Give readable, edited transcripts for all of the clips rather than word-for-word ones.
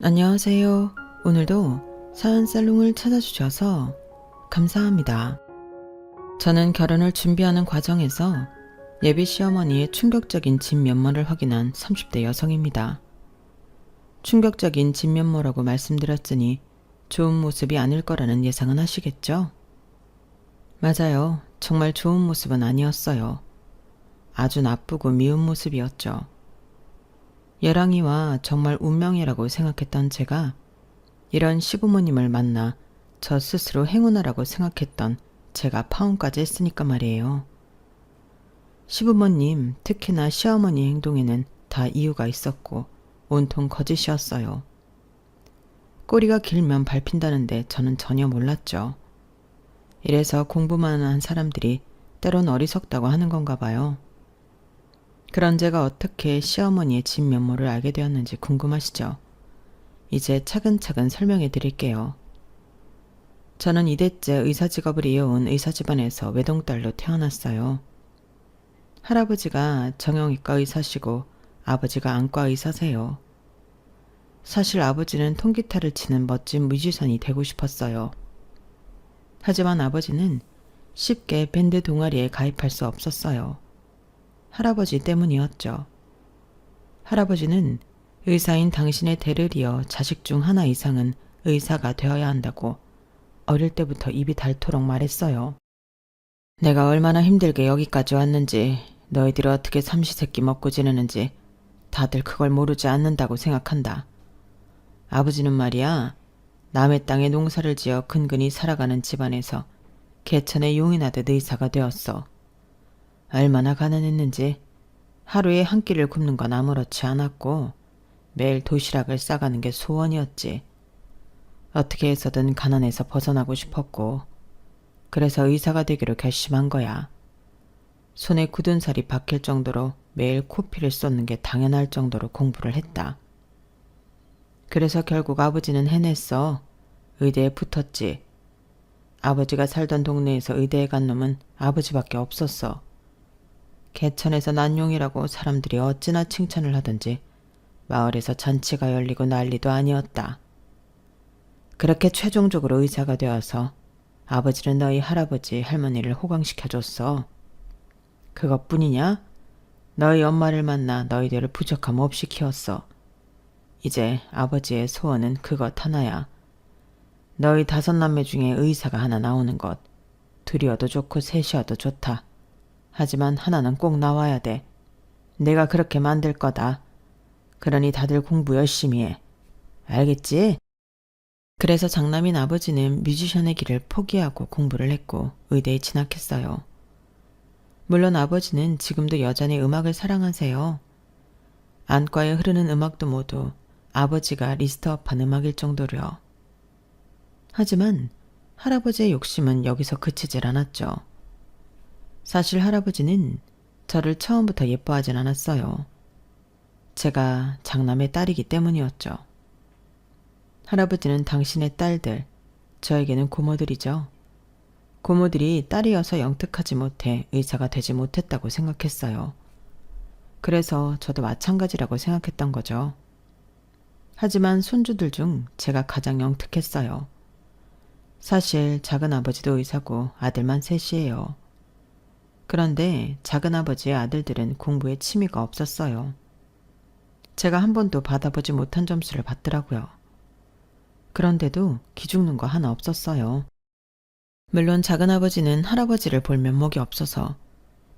안녕하세요. 오늘도 사연살롱을 찾아주셔서 감사합니다. 저는 결혼을 준비하는 과정에서 예비 시어머니의 충격적인 진면모를 확인한 30대 여성입니다. 충격적인 진면모라고 말씀드렸으니 좋은 모습이 아닐 거라는 예상은 하시겠죠? 맞아요. 정말 좋은 모습은 아니었어요. 아주 나쁘고 미운 모습이었죠. 예랑이와 정말 운명이라고 생각했던 제가 이런 시부모님을 만나 저 스스로 행운아라고 생각했던 제가 파혼까지 했으니까 말이에요. 시부모님, 특히나 시어머니 행동에는 다 이유가 있었고 온통 거짓이었어요. 꼬리가 길면 밟힌다는데 저는 전혀 몰랐죠. 이래서 공부만 한 사람들이 때론 어리석다고 하는 건가 봐요. 그런 제가 어떻게 시어머니의 진면모를 알게 되었는지 궁금하시죠? 이제 차근차근 설명해 드릴게요. 저는 2대째 의사 직업을 이어온 의사 집안에서 외동딸로 태어났어요. 할아버지가 정형외과 의사시고 아버지가 안과 의사세요. 사실 아버지는 통기타를 치는 멋진 뮤지션이 되고 싶었어요. 하지만 아버지는 쉽게 밴드 동아리에 가입할 수 없었어요. 할아버지 때문이었죠. 할아버지는 의사인 당신의 대를 이어 자식 중 하나 이상은 의사가 되어야 한다고 어릴 때부터 입이 닳도록 말했어요. 내가 얼마나 힘들게 여기까지 왔는지, 너희들이 어떻게 삼시세끼 먹고 지내는지 다들 그걸 모르지 않는다고 생각한다. 아버지는 말이야, 남의 땅에 농사를 지어 근근히 살아가는 집안에서 개천에 용이 나듯 의사가 되었어. 얼마나 가난했는지 하루에 한 끼를 굶는 건 아무렇지 않았고 매일 도시락을 싸가는 게 소원이었지. 어떻게 해서든 가난에서 벗어나고 싶었고 그래서 의사가 되기로 결심한 거야. 손에 굳은 살이 박힐 정도로 매일 코피를 쏟는 게 당연할 정도로 공부를 했다. 그래서 결국 아버지는 해냈어. 의대에 붙었지. 아버지가 살던 동네에서 의대에 간 놈은 아버지밖에 없었어. 개천에서 난 용이라고 사람들이 어찌나 칭찬을 하던지 마을에서 잔치가 열리고 난리도 아니었다. 그렇게 최종적으로 의사가 되어서 아버지는 너희 할아버지 할머니를 호강시켜줬어. 그것뿐이냐? 너희 엄마를 만나 너희들을 부족함 없이 키웠어. 이제 아버지의 소원은 그것 하나야. 너희 5남매 중에 의사가 하나 나오는 것. 둘이어도 좋고 셋이어도 좋다. 하지만 하나는 꼭 나와야 돼. 내가 그렇게 만들 거다. 그러니 다들 공부 열심히 해. 알겠지? 그래서 장남인 아버지는 뮤지션의 길을 포기하고 공부를 했고 의대에 진학했어요. 물론 아버지는 지금도 여전히 음악을 사랑하세요. 안과에 흐르는 음악도 모두 아버지가 리스트업한 음악일 정도로요. 하지만 할아버지의 욕심은 여기서 그치질 않았죠. 사실 할아버지는 저를 처음부터 예뻐하진 않았어요. 제가 장남의 딸이기 때문이었죠. 할아버지는 당신의 딸들, 저에게는 고모들이죠. 고모들이 딸이어서 영특하지 못해 의사가 되지 못했다고 생각했어요. 그래서 저도 마찬가지라고 생각했던 거죠. 하지만 손주들 중 제가 가장 영특했어요. 사실 작은아버지도 의사고 아들만 셋이에요. 그런데 작은아버지의 아들들은 공부에 취미가 없었어요. 제가 한 번도 받아보지 못한 점수를 받더라고요. 그런데도 기죽는 거 하나 없었어요. 물론 작은아버지는 할아버지를 볼 면목이 없어서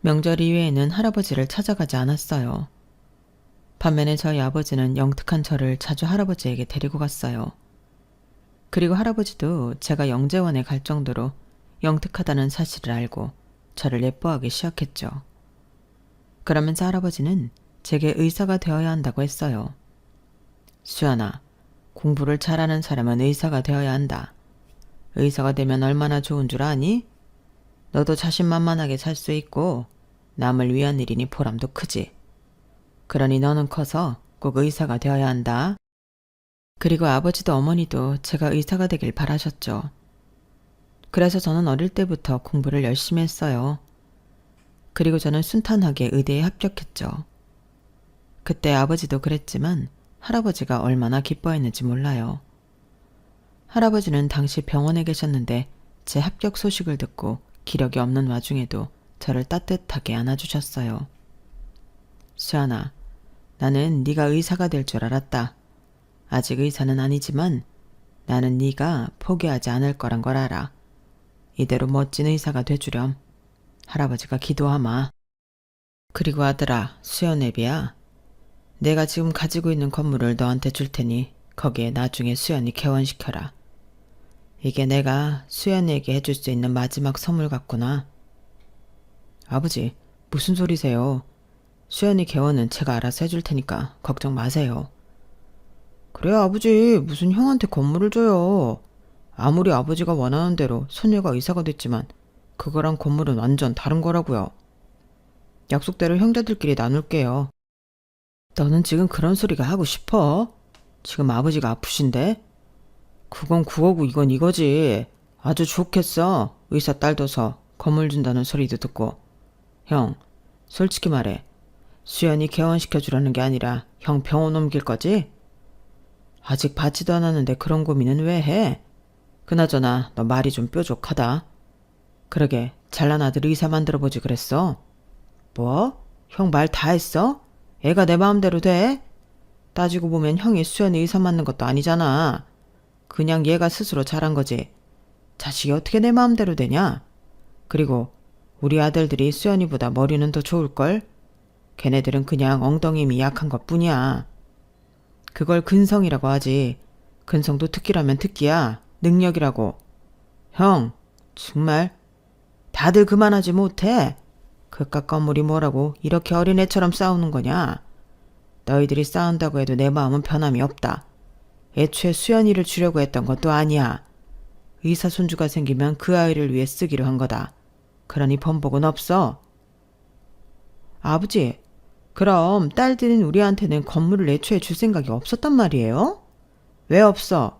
명절 이외에는 할아버지를 찾아가지 않았어요. 반면에 저희 아버지는 영특한 저를 자주 할아버지에게 데리고 갔어요. 그리고 할아버지도 제가 영재원에 갈 정도로 영특하다는 사실을 알고 저를 예뻐하기 시작했죠. 그러면서 할아버지는 제게 의사가 되어야 한다고 했어요. 수연아, 공부를 잘하는 사람은 의사가 되어야 한다. 의사가 되면 얼마나 좋은 줄 아니? 너도 자신만만하게 살 수 있고 남을 위한 일이니 보람도 크지. 그러니 너는 커서 꼭 의사가 되어야 한다. 그리고 아버지도 어머니도 제가 의사가 되길 바라셨죠. 그래서 저는 어릴 때부터 공부를 열심히 했어요. 그리고 저는 순탄하게 의대에 합격했죠. 그때 아버지도 그랬지만 할아버지가 얼마나 기뻐했는지 몰라요. 할아버지는 당시 병원에 계셨는데 제 합격 소식을 듣고 기력이 없는 와중에도 저를 따뜻하게 안아주셨어요. 수연아, 나는 네가 의사가 될 줄 알았다. 아직 의사는 아니지만 나는 네가 포기하지 않을 거란 걸 알아. 이대로 멋진 의사가 돼주렴. 할아버지가 기도하마. 그리고 아들아, 수연애비야. 내가 지금 가지고 있는 건물을 너한테 줄 테니 거기에 나중에 수연이 개원시켜라. 이게 내가 수연이에게 해줄 수 있는 마지막 선물 같구나. 아버지, 무슨 소리세요? 수연이 개원은 제가 알아서 해줄 테니까 걱정 마세요. 그래 아버지, 무슨 형한테 건물을 줘요. 아무리 아버지가 원하는 대로 소녀가 의사가 됐지만 그거랑 건물은 완전 다른 거라고요. 약속대로 형제들끼리 나눌게요. 너는 지금 그런 소리가 하고 싶어? 지금 아버지가 아프신데? 그건 그거고 이건 이거지. 아주 좋겠어. 의사 딸 둬서 건물 준다는 소리도 듣고. 형, 솔직히 말해. 수연이 개원시켜주라는 게 아니라 형 병원 옮길 거지? 아직 받지도 않았는데 그런 고민은 왜 해? 그나저나 너 말이 좀 뾰족하다. 그러게 잘난 아들 의사 만들어보지 그랬어. 뭐? 형 말 다 했어? 애가 내 마음대로 돼? 따지고 보면 형이 수연이 의사 맞는 것도 아니잖아. 그냥 얘가 스스로 잘한 거지. 자식이 어떻게 내 마음대로 되냐? 그리고 우리 아들들이 수연이보다 머리는 더 좋을걸? 걔네들은 그냥 엉덩이 힘이 약한 것뿐이야. 그걸 근성이라고 하지. 근성도 특기라면 특기야. 능력이라고. 형, 정말 다들 그만하지 못해. 그깟 건물이 뭐라고 이렇게 어린애처럼 싸우는 거냐? 너희들이 싸운다고 해도 내 마음은 변함이 없다. 애초에 수연이를 주려고 했던 것도 아니야. 의사 손주가 생기면 그 아이를 위해 쓰기로 한 거다. 그러니 번복은 없어. 아버지, 그럼 딸들인 우리한테는 건물을 애초에 줄 생각이 없었단 말이에요? 왜 없어?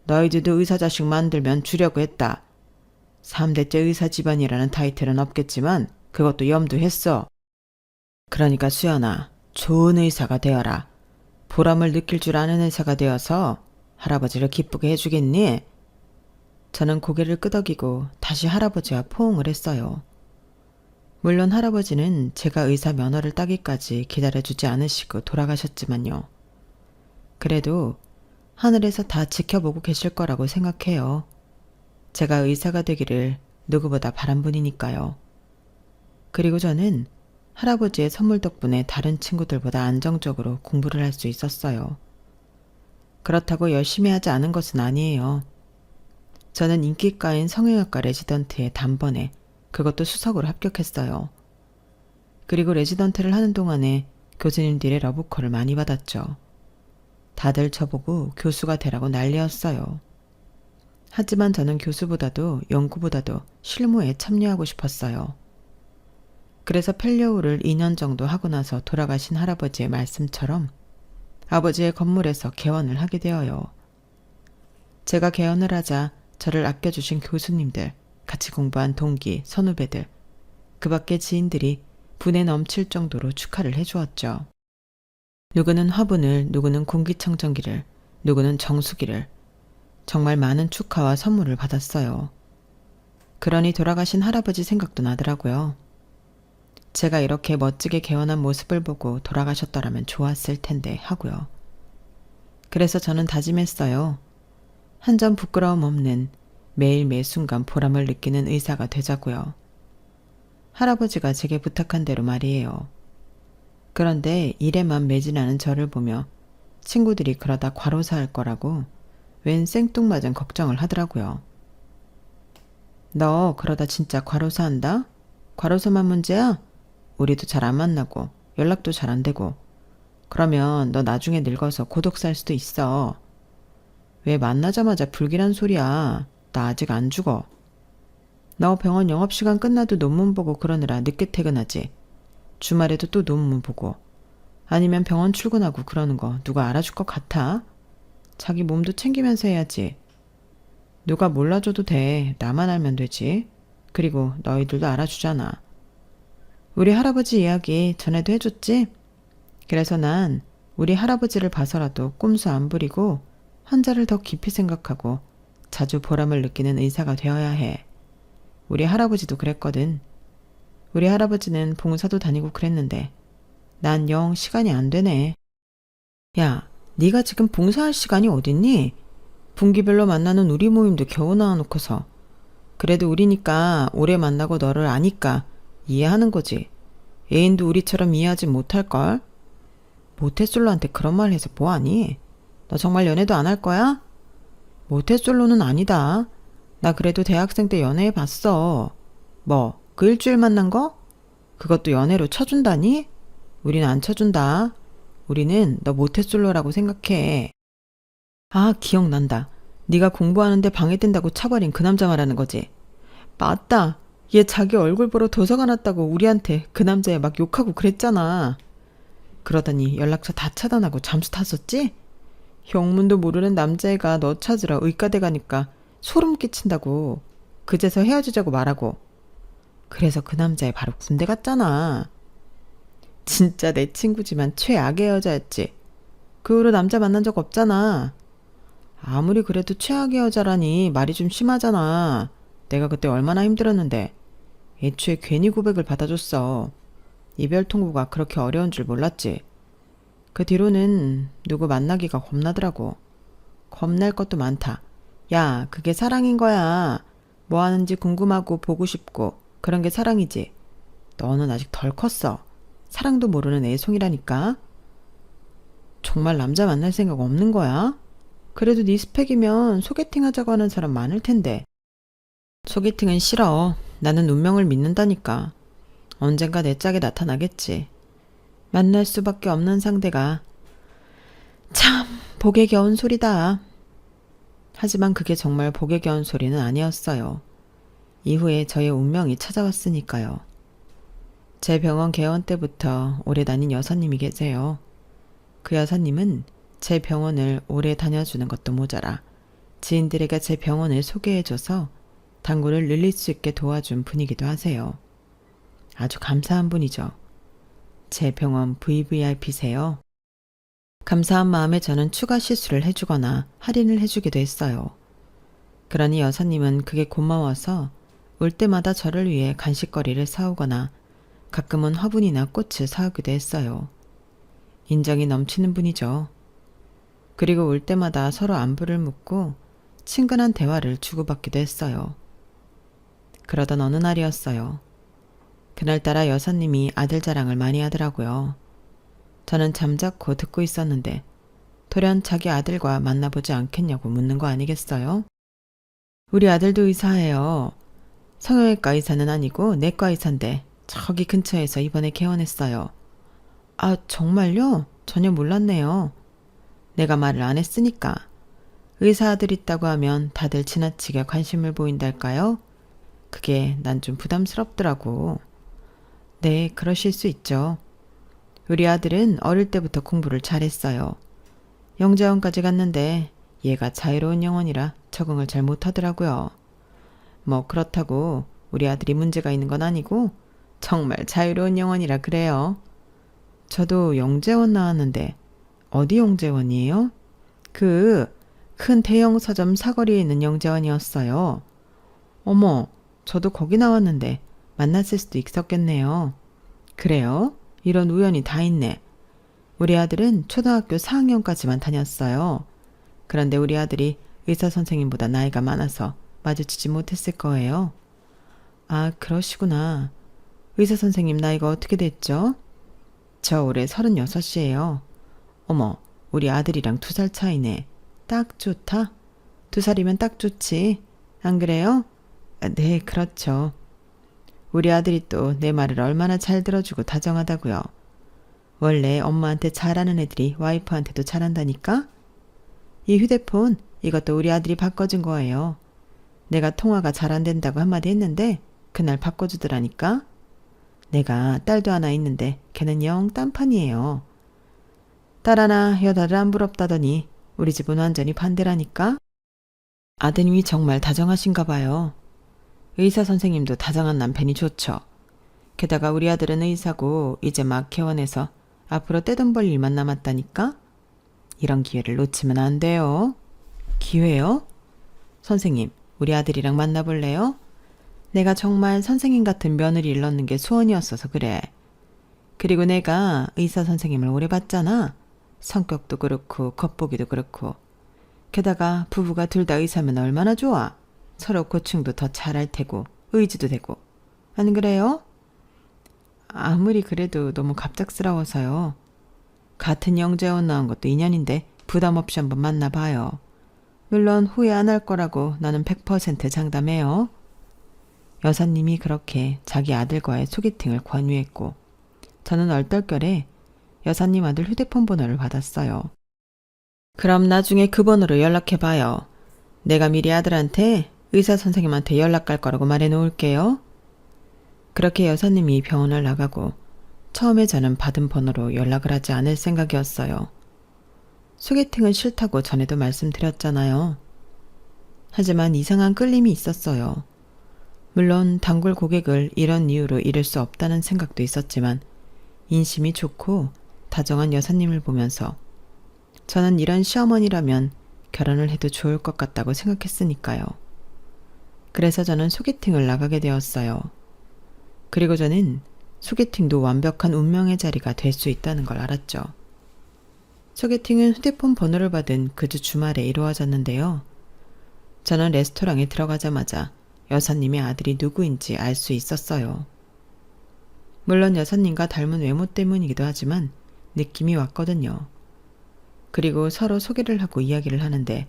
너희들도 의사 자식 만들면 주려고 했다. 3대째 의사 집안이라는 타이틀은 없겠지만 그것도 염두했어. 그러니까 수연아, 좋은 의사가 되어라. 보람을 느낄 줄 아는 의사가 되어서 할아버지를 기쁘게 해주겠니? 저는 고개를 끄덕이고 다시 할아버지와 포옹을 했어요. 물론 할아버지는 제가 의사 면허를 따기까지 기다려주지 않으시고 돌아가셨지만요. 그래도 하늘에서 다 지켜보고 계실 거라고 생각해요. 제가 의사가 되기를 누구보다 바란 분이니까요. 그리고 저는 할아버지의 선물 덕분에 다른 친구들보다 안정적으로 공부를 할 수 있었어요. 그렇다고 열심히 하지 않은 것은 아니에요. 저는 인기과인 성형외과 레지던트에 단번에 그것도 수석으로 합격했어요. 그리고 레지던트를 하는 동안에 교수님들의 러브콜을 많이 받았죠. 다들 저보고 교수가 되라고 난리였어요. 하지만 저는 교수보다도 연구보다도 실무에 참여하고 싶었어요. 그래서 펠리오를 2년 정도 하고 나서 돌아가신 할아버지의 말씀처럼 아버지의 건물에서 개원을 하게 되어요. 제가 개원을 하자 저를 아껴주신 교수님들, 같이 공부한 동기, 선후배들, 그 밖의 지인들이 분에 넘칠 정도로 축하를 해주었죠. 누구는 화분을, 누구는 공기청정기를, 누구는 정수기를, 정말 많은 축하와 선물을 받았어요. 그러니 돌아가신 할아버지 생각도 나더라고요. 제가 이렇게 멋지게 개원한 모습을 보고 돌아가셨더라면 좋았을 텐데 하고요. 그래서 저는 다짐했어요. 한 점 부끄러움 없는 매일 매 순간 보람을 느끼는 의사가 되자고요. 할아버지가 제게 부탁한 대로 말이에요. 그런데 일에만 매진하는 저를 보며 친구들이 그러다 과로사할 거라고 웬 생뚱맞은 걱정을 하더라고요. 너 그러다 진짜 과로사한다? 과로사만 문제야? 우리도 잘 안 만나고 연락도 잘 안 되고 그러면 너 나중에 늙어서 고독 살 수도 있어. 왜 만나자마자 불길한 소리야. 나 아직 안 죽어. 너 병원 영업시간 끝나도 논문 보고 그러느라 늦게 퇴근하지. 주말에도 또 논문 보고. 아니면 병원 출근하고 그러는 거 누가 알아줄 것 같아? 자기 몸도 챙기면서 해야지. 누가 몰라줘도 돼. 나만 알면 되지. 그리고 너희들도 알아주잖아. 우리 할아버지 이야기 전에도 해줬지? 그래서 난 우리 할아버지를 봐서라도 꼼수 안 부리고 환자를 더 깊이 생각하고 자주 보람을 느끼는 의사가 되어야 해. 우리 할아버지도 그랬거든. 우리 할아버지는 봉사도 다니고 그랬는데 난 영 시간이 안 되네. 야, 네가 지금 봉사할 시간이 어딨니? 분기별로 만나는 우리 모임도 겨우 나와놓고서. 그래도 우리니까 오래 만나고 너를 아니까 이해하는 거지. 애인도 우리처럼 이해하지 못할걸? 모태솔로한테 그런 말 해서 뭐하니? 너 정말 연애도 안 할 거야? 모태솔로는 아니다. 나 그래도 대학생 때 연애해봤어. 뭐, 그 일주일 만난 거? 그것도 연애로 쳐준다니? 우린 안 쳐준다. 우리는 너 모태솔로라고 생각해. 아, 기억난다. 네가 공부하는데 방해된다고 차버린 그 남자 말하는 거지. 맞다. 얘 자기 얼굴 보러 도서관 왔다고 우리한테 그 남자애 막 욕하고 그랬잖아. 그러더니 연락처 다 차단하고 잠수 탔었지? 형문도 모르는 남자애가 너 찾으러 의과대 가니까 소름 끼친다고. 그제서 헤어지자고 말하고. 그래서 그 남자애 바로 군대 갔잖아. 진짜 내 친구지만 최악의 여자였지. 그 후로 남자 만난 적 없잖아. 아무리 그래도 최악의 여자라니 말이 좀 심하잖아. 내가 그때 얼마나 힘들었는데. 애초에 괜히 고백을 받아줬어. 이별 통보가 그렇게 어려운 줄 몰랐지. 그 뒤로는 누구 만나기가 겁나더라고. 겁날 것도 많다. 야, 그게 사랑인 거야. 뭐 하는지 궁금하고 보고 싶고 그런 게 사랑이지. 너는 아직 덜 컸어. 사랑도 모르는 애송이라니까. 정말 남자 만날 생각 없는 거야? 그래도 네 스펙이면 소개팅 하자고 하는 사람 많을 텐데. 소개팅은 싫어. 나는 운명을 믿는다니까. 언젠가 내 짝에 나타나겠지. 만날 수밖에 없는 상대가. 참 복에 겨운 소리다. 하지만 그게 정말 복에 겨운 소리는 아니었어요. 이후에 저의 운명이 찾아왔으니까요. 제 병원 개원 때부터 오래 다닌 여사님이 계세요. 그 여사님은 제 병원을 오래 다녀주는 것도 모자라 지인들에게 제 병원을 소개해줘서 단골을 늘릴 수 있게 도와준 분이기도 하세요. 아주 감사한 분이죠. 제 병원 VVIP세요. 감사한 마음에 저는 추가 시술을 해주거나 할인을 해주기도 했어요. 그러니 여사님은 그게 고마워서 올 때마다 저를 위해 간식거리를 사오거나 가끔은 화분이나 꽃을 사오기도 했어요. 인정이 넘치는 분이죠. 그리고 올 때마다 서로 안부를 묻고 친근한 대화를 주고받기도 했어요. 그러던 어느 날이었어요. 그날따라 여사님이 아들 자랑을 많이 하더라고요. 저는 잠자코 듣고 있었는데 돌연 자기 아들과 만나보지 않겠냐고 묻는 거 아니겠어요? 우리 아들도 의사예요. 성형외과 의사는 아니고 내과 의사인데 저기 근처에서 이번에 개원했어요. 아, 정말요? 전혀 몰랐네요. 내가 말을 안 했으니까. 의사 아들 있다고 하면 다들 지나치게 관심을 보인달까요? 그게 난 좀 부담스럽더라고. 네, 그러실 수 있죠. 우리 아들은 어릴 때부터 공부를 잘했어요. 영재원까지 갔는데 얘가 자유로운 영혼이라 적응을 잘 못하더라고요. 뭐 그렇다고 우리 아들이 문제가 있는 건 아니고 정말 자유로운 영혼이라 그래요. 저도 영재원 나왔는데 어디 영재원이에요? 그 큰 대형 서점 사거리에 있는 영재원이었어요. 어머, 저도 거기 나왔는데 만났을 수도 있었겠네요. 그래요? 이런 우연이 다 있네. 우리 아들은 초등학교 4학년까지만 다녔어요. 그런데 우리 아들이 의사 선생님보다 나이가 많아서 마주치지 못했을 거예요. 아, 그러시구나. 의사 선생님 나이가 어떻게 됐죠? 저 올해 36이에요. 어머, 우리 아들이랑 2살 차이네. 딱 좋다. 2살이면 딱 좋지. 안 그래요? 네, 그렇죠. 우리 아들이 또 내 말을 얼마나 잘 들어주고 다정하다고요. 원래 엄마한테 잘하는 애들이 와이프한테도 잘한다니까? 이 휴대폰, 이것도 우리 아들이 바꿔준 거예요. 내가 통화가 잘 안 된다고 한마디 했는데 그날 바꿔주더라니까? 내가 딸도 하나 있는데 걔는 영 딴판이에요. 딸 하나 여자를 안 부럽다더니 우리 집은 완전히 반대라니까? 아드님이 정말 다정하신가 봐요. 의사 선생님도 다정한 남편이 좋죠. 게다가 우리 아들은 의사고 이제 막 개원해서 앞으로 떼돈 벌 일만 남았다니까? 이런 기회를 놓치면 안 돼요. 기회요? 선생님, 우리 아들이랑 만나볼래요? 내가 정말 선생님 같은 며느리를 넣는 게 소원이었어서 그래. 그리고 내가 의사 선생님을 오래 봤잖아. 성격도 그렇고 겉보기도 그렇고. 게다가 부부가 둘 다 의사면 얼마나 좋아. 서로 고충도 더 잘할 테고 의지도 되고. 안 그래요? 아무리 그래도 너무 갑작스러워서요. 같은 영재원 나온 것도 인연인데 부담 없이 한번 만나봐요. 물론 후회 안 할 거라고 나는 100% 장담해요. 여사님이 그렇게 자기 아들과의 소개팅을 권유했고 저는 얼떨결에 여사님 아들 휴대폰 번호를 받았어요. 그럼 나중에 그 번호로 연락해봐요. 내가 미리 아들한테 의사 선생님한테 연락 갈 거라고 말해 놓을게요. 그렇게 여사님이 병원을 나가고 처음에 저는 받은 번호로 연락을 하지 않을 생각이었어요. 소개팅은 싫다고 전에도 말씀드렸잖아요. 하지만 이상한 끌림이 있었어요. 물론 단골 고객을 이런 이유로 잃을 수 없다는 생각도 있었지만 인심이 좋고 다정한 여사님을 보면서 저는 이런 시어머니라면 결혼을 해도 좋을 것 같다고 생각했으니까요. 그래서 저는 소개팅을 나가게 되었어요. 그리고 저는 소개팅도 완벽한 운명의 자리가 될 수 있다는 걸 알았죠. 소개팅은 휴대폰 번호를 받은 그 주 주말에 이루어졌는데요. 저는 레스토랑에 들어가자마자 여사님의 아들이 누구인지 알 수 있었어요. 물론 여사님과 닮은 외모 때문이기도 하지만 느낌이 왔거든요. 그리고 서로 소개를 하고 이야기를 하는데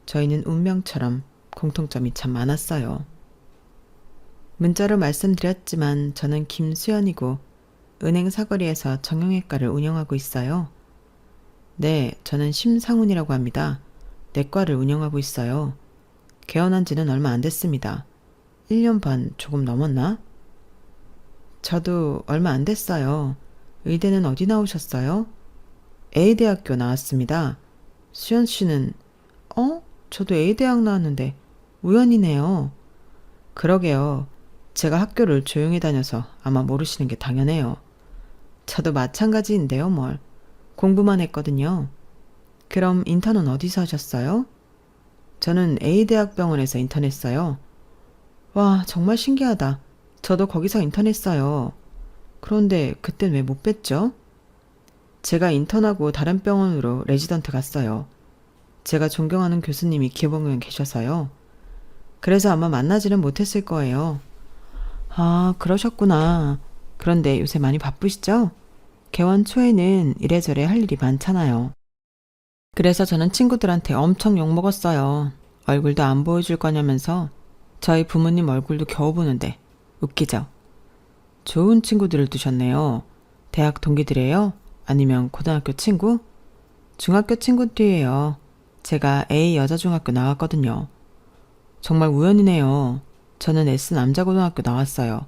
저희는 운명처럼 공통점이 참 많았어요. 문자로 말씀드렸지만 저는 김수연이고 은행 사거리에서 정형외과를 운영하고 있어요. 네, 저는 심상훈이라고 합니다. 내과를 운영하고 있어요. 개원한 지는 얼마 안 됐습니다. 1년 반 조금 넘었나? 저도 얼마 안 됐어요. 의대는 어디 나오셨어요? A대학교 나왔습니다. 수연 씨는 저도 A대학 나왔는데 우연이네요. 그러게요. 제가 학교를 조용히 다녀서 아마 모르시는 게 당연해요. 저도 마찬가지인데요, 뭘. 공부만 했거든요. 그럼 인턴은 어디서 하셨어요? 저는 A대학병원에서 인턴했어요. 와, 정말 신기하다. 저도 거기서 인턴했어요. 그런데 그땐 왜 못 뵀죠? 제가 인턴하고 다른 병원으로 레지던트 갔어요. 제가 존경하는 교수님이 기본경에 계셔서요. 그래서 아마 만나지는 못했을 거예요. 아, 그러셨구나. 그런데 요새 많이 바쁘시죠? 개원 초에는 이래저래 할 일이 많잖아요. 그래서 저는 친구들한테 엄청 욕먹었어요. 얼굴도 안 보여줄 거냐면서 저희 부모님 얼굴도 겨우 보는데 웃기죠? 좋은 친구들을 두셨네요. 대학 동기들이에요? 아니면 고등학교 친구? 중학교 친구들이에요. 제가 A 여자중학교 나왔거든요. 정말 우연이네요. 저는 S 남자고등학교 나왔어요.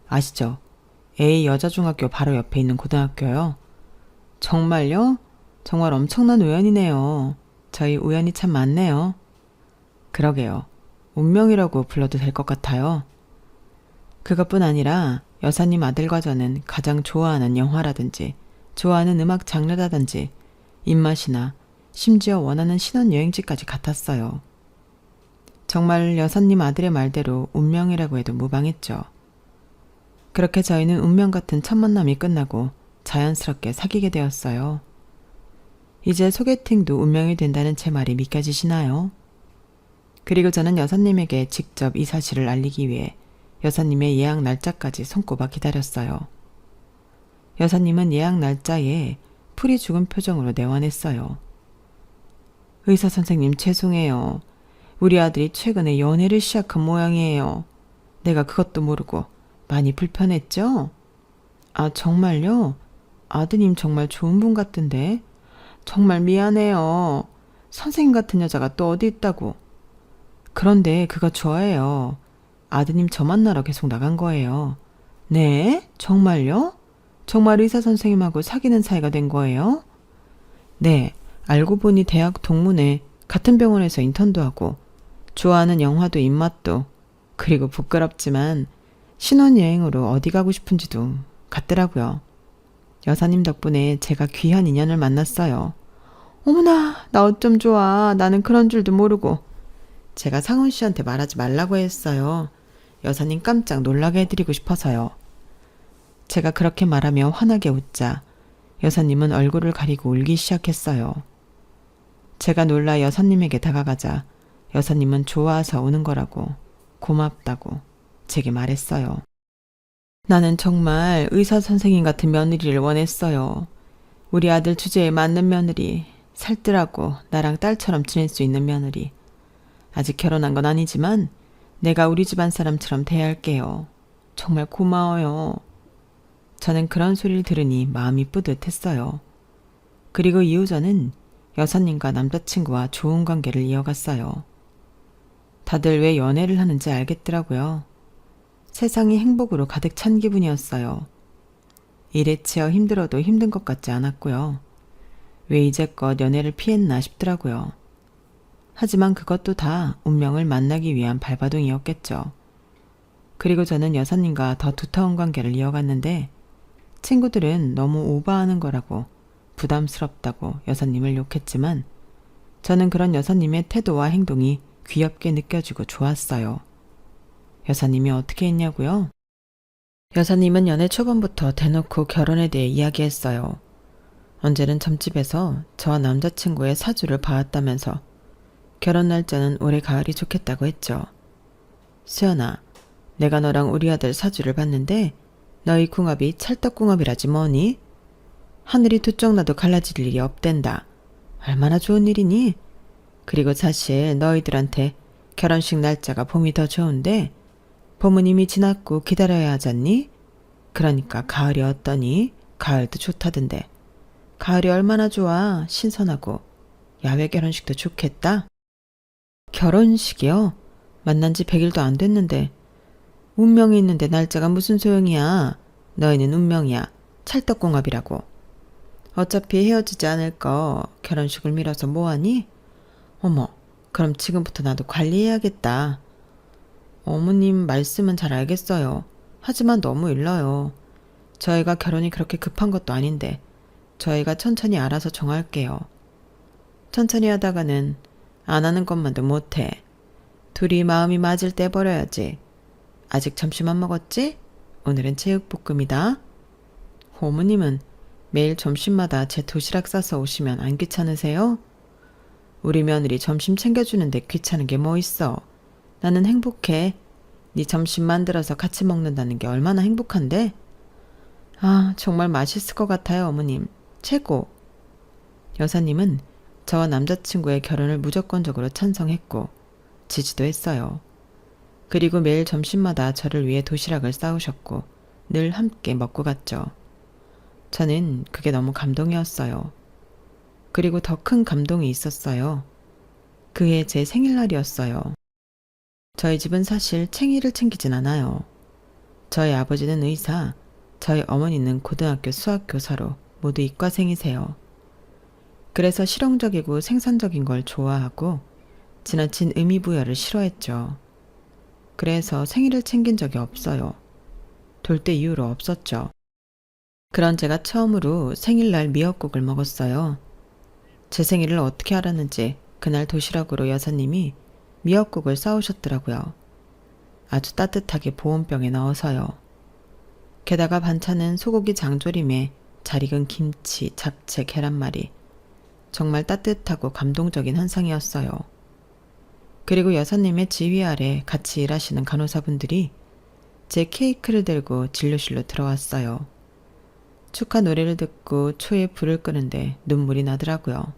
아시죠? A 여자중학교 바로 옆에 있는 고등학교요. 정말요? 정말 엄청난 우연이네요. 저희 우연이 참 많네요. 그러게요. 운명이라고 불러도 될 것 같아요. 그것뿐 아니라 여사님 아들과 저는 가장 좋아하는 영화라든지 좋아하는 음악 장르라든지 입맛이나 심지어 원하는 신혼여행지까지 같았어요. 정말 여사님 아들의 말대로 운명이라고 해도 무방했죠. 그렇게 저희는 운명 같은 첫 만남이 끝나고 자연스럽게 사귀게 되었어요. 이제 소개팅도 운명이 된다는 제 말이 믿겨지시나요? 그리고 저는 여사님에게 직접 이 사실을 알리기 위해 여사님의 예약 날짜까지 손꼽아 기다렸어요. 여사님은 예약 날짜에 풀이 죽은 표정으로 내원했어요. 의사 선생님 죄송해요. 우리 아들이 최근에 연애를 시작한 모양이에요. 내가 그것도 모르고 많이 불편했죠? 아, 정말요? 아드님 정말 좋은 분 같던데. 정말 미안해요. 선생님 같은 여자가 또 어디 있다고. 그런데 그가 좋아해요. 아드님 저 만나러 계속 나간 거예요. 네? 정말요? 정말 의사 선생님하고 사귀는 사이가 된 거예요? 네. 알고 보니 대학 동문회 같은 병원에서 인턴도 하고 좋아하는 영화도 입맛도 그리고 부끄럽지만 신혼여행으로 어디 가고 싶은지도 같더라고요. 여사님 덕분에 제가 귀한 인연을 만났어요. 어머나, 나 어쩜 좋아. 나는 그런 줄도 모르고. 제가 상훈 씨한테 말하지 말라고 했어요. 여사님 깜짝 놀라게 해드리고 싶어서요. 제가 그렇게 말하며 환하게 웃자 여사님은 얼굴을 가리고 울기 시작했어요. 제가 놀라 여사님에게 다가가자 여사님은 좋아서 우는 거라고 고맙다고 제게 말했어요. 나는 정말 의사 선생님 같은 며느리를 원했어요. 우리 아들 주제에 맞는 며느리, 살뜰하고 나랑 딸처럼 지낼 수 있는 며느리. 아직 결혼한 건 아니지만 내가 우리 집안 사람처럼 대할게요. 정말 고마워요. 저는 그런 소리를 들으니 마음이 뿌듯했어요. 그리고 이후 저는 여사님과 남자친구와 좋은 관계를 이어갔어요. 다들 왜 연애를 하는지 알겠더라고요. 세상이 행복으로 가득 찬 기분이었어요. 일에 치여 힘들어도 힘든 것 같지 않았고요. 왜 이제껏 연애를 피했나 싶더라고요. 하지만 그것도 다 운명을 만나기 위한 발바둥이었겠죠. 그리고 저는 여사님과 더 두터운 관계를 이어갔는데 친구들은 너무 오버하는 거라고 부담스럽다고 여사님을 욕했지만 저는 그런 여사님의 태도와 행동이 귀엽게 느껴지고 좋았어요. 여사님이 어떻게 했냐고요? 여사님은 연애 초반부터 대놓고 결혼에 대해 이야기했어요. 언제는 점집에서 저와 남자친구의 사주를 봐왔다면서 결혼 날짜는 올해 가을이 좋겠다고 했죠. 수연아, 내가 너랑 우리 아들 사주를 봤는데 너희 궁합이 찰떡궁합이라지 뭐니? 하늘이 두 쪽 나도 갈라질 일이 없댄다. 얼마나 좋은 일이니? 그리고 사실 너희들한테 결혼식 날짜가 봄이 더 좋은데 봄은 이미 지났고 기다려야 하잖니? 그러니까 가을이 어떠니? 가을도 좋다던데. 가을이 얼마나 좋아. 신선하고. 야외 결혼식도 좋겠다. 결혼식이요? 만난 지 100일도 안 됐는데. 운명이 있는데 날짜가 무슨 소용이야. 너희는 운명이야. 찰떡궁합이라고. 어차피 헤어지지 않을 거 결혼식을 미뤄서 뭐하니? 어머, 그럼 지금부터 나도 관리해야겠다. 어머님 말씀은 잘 알겠어요. 하지만 너무 일러요. 저희가 결혼이 그렇게 급한 것도 아닌데 저희가 천천히 알아서 정할게요. 천천히 하다가는 안 하는 것만도 못해. 둘이 마음이 맞을 때 버려야지. 아직 점심 안 먹었지? 오늘은 제육볶음이다. 어머님은 매일 점심마다 제 도시락 싸서 오시면 안 귀찮으세요? 우리 며느리 점심 챙겨주는데 귀찮은 게 뭐 있어. 나는 행복해. 네 점심 만들어서 같이 먹는다는 게 얼마나 행복한데? 아, 정말 맛있을 것 같아요, 어머님. 최고. 여사님은 저와 남자친구의 결혼을 무조건적으로 찬성했고 지지도 했어요. 그리고 매일 점심마다 저를 위해 도시락을 싸우셨고 늘 함께 먹고 갔죠. 저는 그게 너무 감동이었어요. 그리고 더 큰 감동이 있었어요. 그해 제 생일날이었어요. 저희 집은 사실 챙이를 챙기진 않아요. 저희 아버지는 의사, 저희 어머니는 고등학교 수학교사로 모두 이과생이세요. 그래서 실용적이고 생산적인 걸 좋아하고 지나친 의미부여를 싫어했죠. 그래서 생일을 챙긴 적이 없어요. 돌 때 이후로 없었죠. 그런 제가 처음으로 생일날 미역국을 먹었어요. 제 생일을 어떻게 알았는지 그날 도시락으로 여사님이 미역국을 싸우셨더라고요. 아주 따뜻하게 보온병에 넣어서요. 게다가 반찬은 소고기 장조림에 잘 익은 김치, 잡채, 계란말이. 정말 따뜻하고 감동적인 한상이었어요. 그리고 여사님의 지휘 아래 같이 일하시는 간호사분들이 제 케이크를 들고 진료실로 들어왔어요. 축하 노래를 듣고 초에 불을 끄는데 눈물이 나더라고요.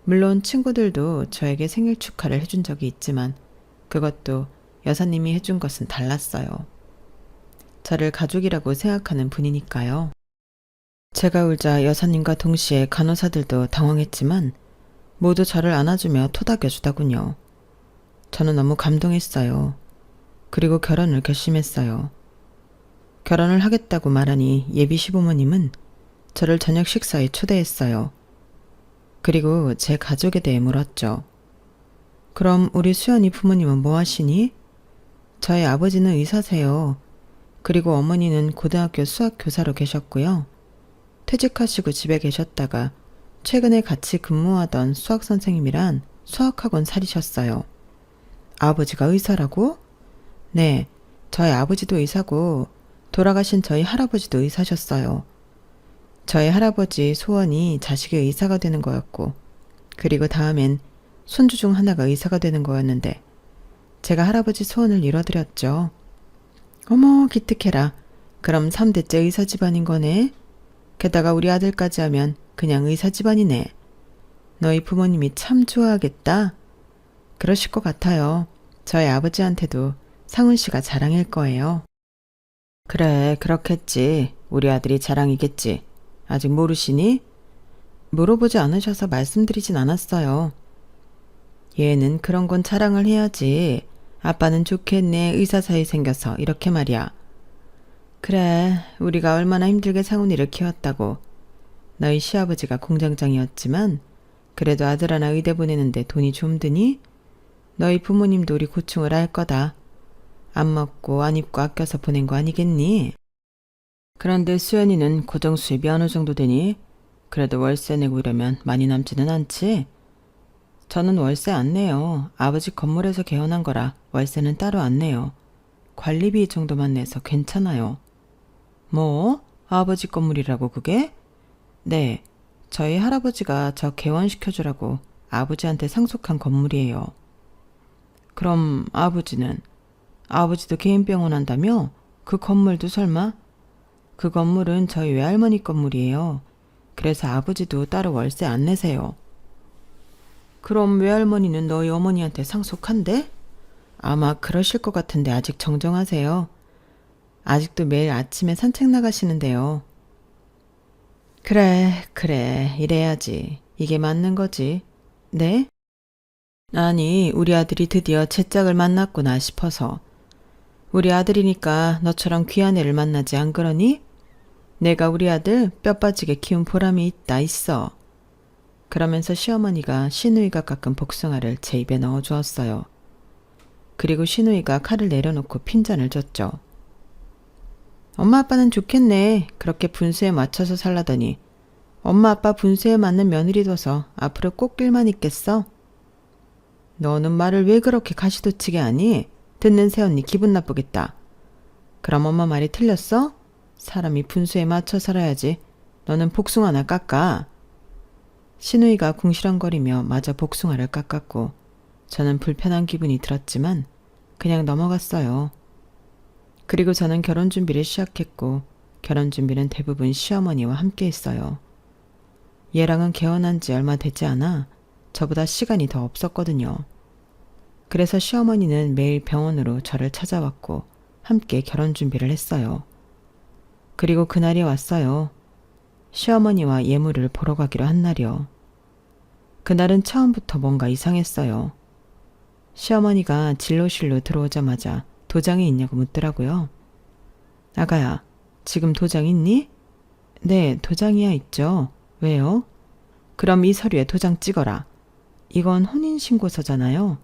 물론 친구들도 저에게 생일 축하를 해준 적이 있지만 그것도 여사님이 해준 것은 달랐어요. 저를 가족이라고 생각하는 분이니까요. 제가 울자 여사님과 동시에 간호사들도 당황했지만 모두 저를 안아주며 토닥여주더군요. 저는 너무 감동했어요. 그리고 결혼을 결심했어요. 결혼을 하겠다고 말하니 예비 시부모님은 저를 저녁 식사에 초대했어요. 그리고 제 가족에 대해 물었죠. 그럼 우리 수연이 부모님은 뭐 하시니? 저희 아버지는 의사세요. 그리고 어머니는 고등학교 수학교사로 계셨고요. 퇴직하시고 집에 계셨다가 최근에 같이 근무하던 수학 선생님이란 수학학원 차리셨어요. 아버지가 의사라고? 네, 저희 아버지도 의사고 돌아가신 저희 할아버지도 의사셨어요. 저희 할아버지 소원이 자식이 의사가 되는 거였고, 그리고 다음엔 손주 중 하나가 의사가 되는 거였는데 제가 할아버지 소원을 이뤄드렸죠. 어머, 기특해라. 그럼 3대째 의사 집안인 거네. 게다가 우리 아들까지 하면 그냥 의사 집안이네. 너희 부모님이 참 좋아하겠다. 그러실 것 같아요. 저희 아버지한테도 상훈 씨가 자랑일 거예요. 그래, 그렇겠지. 우리 아들이 자랑이겠지. 아직 모르시니? 물어보지 않으셔서 말씀드리진 않았어요. 얘는 그런 건 자랑을 해야지. 아빠는 좋겠네, 의사 사이 생겨서. 이렇게 말이야. 그래, 우리가 얼마나 힘들게 상훈이를 키웠다고. 너희 시아버지가 공장장이었지만 그래도 아들 하나 의대 보내는데 돈이 좀 드니? 너희 부모님도 우리 고충을 알 거다. 안 먹고 안 입고 아껴서 보낸 거 아니겠니? 그런데 수연이는 고정수입이 어느 정도 되니? 그래도 월세 내고 이러면 많이 남지는 않지? 저는 월세 안 내요. 아버지 건물에서 개원한 거라 월세는 따로 안 내요. 관리비 정도만 내서 괜찮아요. 뭐? 아버지 건물이라고 그게? 네, 저희 할아버지가 저 개원시켜주라고 아버지한테 상속한 건물이에요. 그럼 아버지는? 아버지도 개인 병원 한다며? 그 건물도 설마? 그 건물은 저희 외할머니 건물이에요. 그래서 아버지도 따로 월세 안 내세요. 그럼 외할머니는 너희 어머니한테 상속한대? 아마 그러실 것 같은데 아직 정정하세요. 아직도 매일 아침에 산책 나가시는데요. 그래, 이래야지. 이게 맞는 거지. 네? 아니, 우리 아들이 드디어 제 짝을 만났구나 싶어서. 우리 아들이니까 너처럼 귀한 애를 만나지 안 그러니? 내가 우리 아들 뼈 빠지게 키운 보람이 있어. 그러면서 시어머니가 시누이가 깎은 복숭아를 제 입에 넣어주었어요. 그리고 시누이가 칼을 내려놓고 핀잔을 줬죠. 엄마 아빠는 좋겠네. 그렇게 분수에 맞춰서 살라더니 엄마 아빠 분수에 맞는 며느리 둬서 앞으로 꽃길만 있겠어? 너는 말을 왜 그렇게 가시도치게 하니? 듣는 새언니 기분 나쁘겠다. 그럼 엄마 말이 틀렸어? 사람이 분수에 맞춰 살아야지. 너는 복숭아나 깎아. 시누이가 궁시렁거리며 마저 복숭아를 깎았고 저는 불편한 기분이 들었지만 그냥 넘어갔어요. 그리고 저는 결혼 준비를 시작했고 결혼 준비는 대부분 시어머니와 함께 했어요. 얘랑은 개원한 지 얼마 되지 않아 저보다 시간이 더 없었거든요. 그래서 시어머니는 매일 병원으로 저를 찾아왔고 함께 결혼 준비를 했어요. 그리고 그날이 왔어요. 시어머니와 예물을 보러 가기로 한 날이요. 그날은 처음부터 뭔가 이상했어요. 시어머니가 진료실로 들어오자마자 도장이 있냐고 묻더라고요. 아가야, 지금 도장 있니? 네, 도장이야 있죠. 왜요? 그럼 이 서류에 도장 찍어라. 이건 혼인신고서잖아요.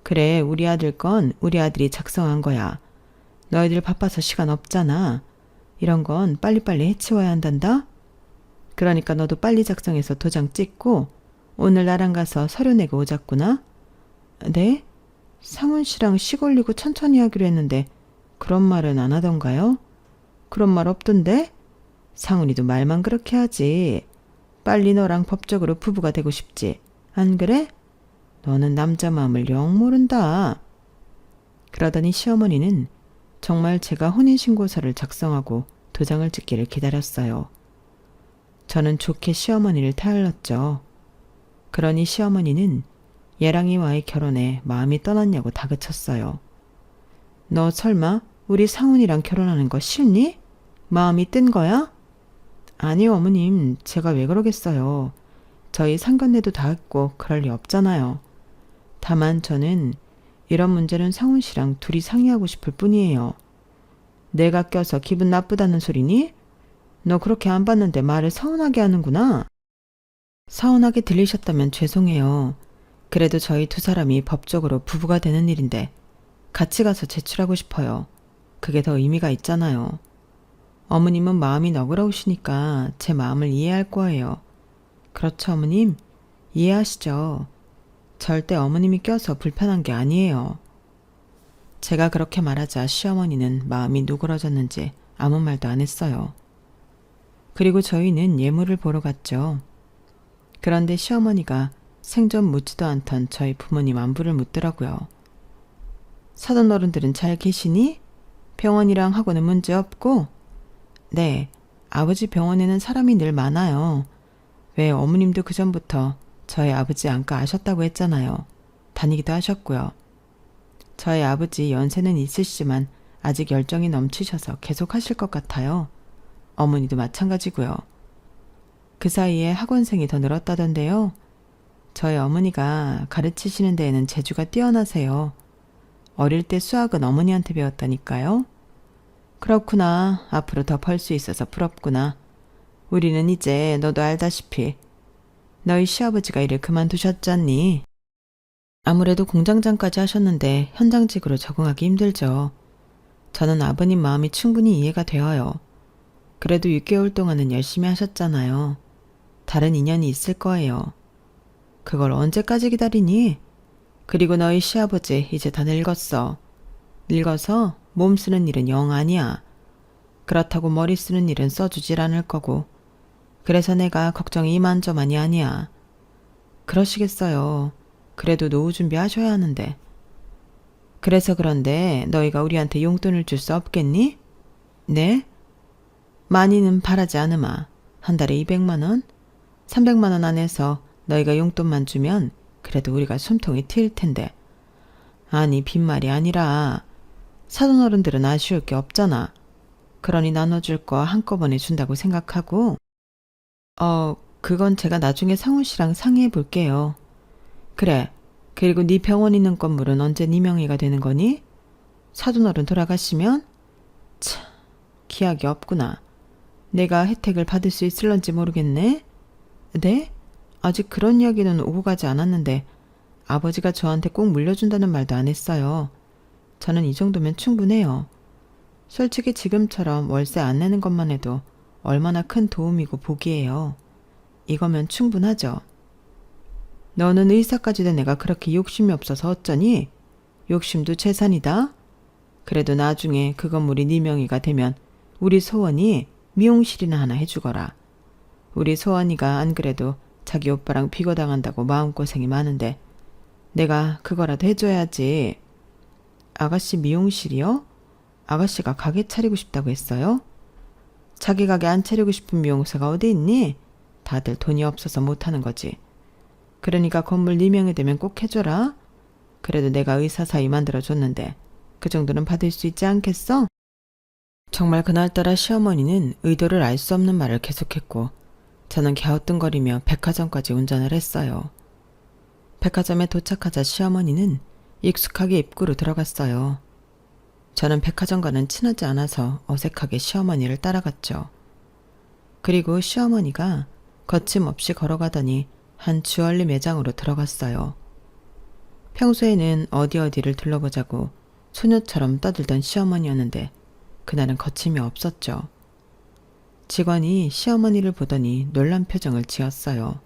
그래, 우리 아들 건 우리 아들이 작성한 거야. 너희들 바빠서 시간 없잖아. 이런 건 빨리빨리 해치워야 한단다. 그러니까 너도 빨리 작성해서 도장 찍고 오늘 나랑 가서 서류 내고 오자꾸나. 네? 상훈 씨랑 식 올리고 천천히 하기로 했는데 그런 말은 안 하던가요? 그런 말 없던데? 상훈이도 말만 그렇게 하지. 빨리 너랑 법적으로 부부가 되고 싶지. 안 그래? 너는 남자 마음을 영 모른다. 그러더니 시어머니는 정말 제가 혼인신고서를 작성하고 도장을 찍기를 기다렸어요. 저는 좋게 시어머니를 타일렀죠. 그러니 시어머니는 예랑이와의 결혼에 마음이 떠났냐고 다그쳤어요. 너 설마 우리 상훈이랑 결혼하는 거 싫니? 마음이 뜬 거야? 아니요, 어머님. 제가 왜 그러겠어요. 저희 상견례도 다 했고 그럴 리 없잖아요. 다만 저는 이런 문제는 상훈 씨랑 둘이 상의하고 싶을 뿐이에요. 내가 껴서 기분 나쁘다는 소리니? 너 그렇게 안 봤는데 말을 서운하게 하는구나. 서운하게 들리셨다면 죄송해요. 그래도 저희 두 사람이 법적으로 부부가 되는 일인데 같이 가서 제출하고 싶어요. 그게 더 의미가 있잖아요. 어머님은 마음이 너그러우시니까 제 마음을 이해할 거예요. 그렇죠, 어머님? 이해하시죠? 절대 어머님이 껴서 불편한 게 아니에요. 제가 그렇게 말하자 시어머니는 마음이 누그러졌는지 아무 말도 안 했어요. 그리고 저희는 예물을 보러 갔죠. 그런데 시어머니가 생전 묻지도 않던 저희 부모님 안부를 묻더라고요. 사돈 어른들은 잘 계시니? 병원이랑 학원은 문제 없고? 네, 아버지 병원에는 사람이 늘 많아요. 왜 어머님도 그전부터 저희 아버지 안과 아셨다고 했잖아요. 다니기도 하셨고요. 저희 아버지 연세는 있으시지만 아직 열정이 넘치셔서 계속 하실 것 같아요. 어머니도 마찬가지고요. 그 사이에 학원생이 더 늘었다던데요. 저희 어머니가 가르치시는 데에는 재주가 뛰어나세요. 어릴 때 수학은 어머니한테 배웠다니까요. 그렇구나. 앞으로 더 벌 수 있어서 부럽구나. 우리는 이제 너도 알다시피 너희 시아버지가 일을 그만두셨잖니. 아무래도 공장장까지 하셨는데 현장직으로 적응하기 힘들죠. 저는 아버님 마음이 충분히 이해가 되어요. 그래도 6개월 동안은 열심히 하셨잖아요. 다른 인연이 있을 거예요. 그걸 언제까지 기다리니? 그리고 너희 시아버지 이제 다 늙었어. 늙어서 몸 쓰는 일은 영 아니야. 그렇다고 머리 쓰는 일은 써주질 않을 거고. 그래서 내가 걱정이 이만저만이 아니야. 그러시겠어요. 그래도 노후 준비하셔야 하는데. 그래서 그런데 너희가 우리한테 용돈을 줄 수 없겠니? 네? 많이는 바라지 않으마. 한 달에 200만 원? 300만 원 안에서 너희가 용돈만 주면 그래도 우리가 숨통이 트일 텐데. 아니 빈말이 아니라 사돈 어른들은 아쉬울 게 없잖아. 그러니 나눠줄 거 한꺼번에 준다고 생각하고. 그건 제가 나중에 상훈 씨랑 상의해 볼게요. 그래. 그리고 네 병원 있는 건물은 언제 네 명의가 되는 거니? 사돈 어른 돌아가시면? 참, 기약이 없구나. 내가 혜택을 받을 수 있을런지 모르겠네. 네? 아직 그런 이야기는 오고 가지 않았는데 아버지가 저한테 꼭 물려준다는 말도 안 했어요. 저는 이 정도면 충분해요. 솔직히 지금처럼 월세 안 내는 것만 해도 얼마나 큰 도움이고 복이에요. 이거면 충분하죠. 너는 의사까지 된 애가 그렇게 욕심이 없어서 어쩌니? 욕심도 재산이다. 그래도 나중에 그 건물이 네 명의가 되면 우리 소원이 미용실이나 하나 해주거라. 우리 소원이가 안 그래도 자기 오빠랑 비거당한다고 마음고생이 많은데 내가 그거라도 해줘야지. 아가씨 미용실이요? 아가씨가 가게 차리고 싶다고 했어요? 자기 가게 안 차리고 싶은 미용사가 어디 있니? 다들 돈이 없어서 못하는 거지. 그러니까 건물 네 명이 되면 꼭 해줘라. 그래도 내가 의사 사위 만들어줬는데 그 정도는 받을 수 있지 않겠어? 정말 그날따라 시어머니는 의도를 알 수 없는 말을 계속했고 저는 갸우뚱거리며 백화점까지 운전을 했어요. 백화점에 도착하자 시어머니는 익숙하게 입구로 들어갔어요. 저는 백화점과는 친하지 않아서 어색하게 시어머니를 따라갔죠. 그리고 시어머니가 거침없이 걸어가더니 한 주얼리 매장으로 들어갔어요. 평소에는 어디를 둘러보자고 소녀처럼 떠들던 시어머니였는데 그날은 거침이 없었죠. 직원이 시어머니를 보더니 놀란 표정을 지었어요.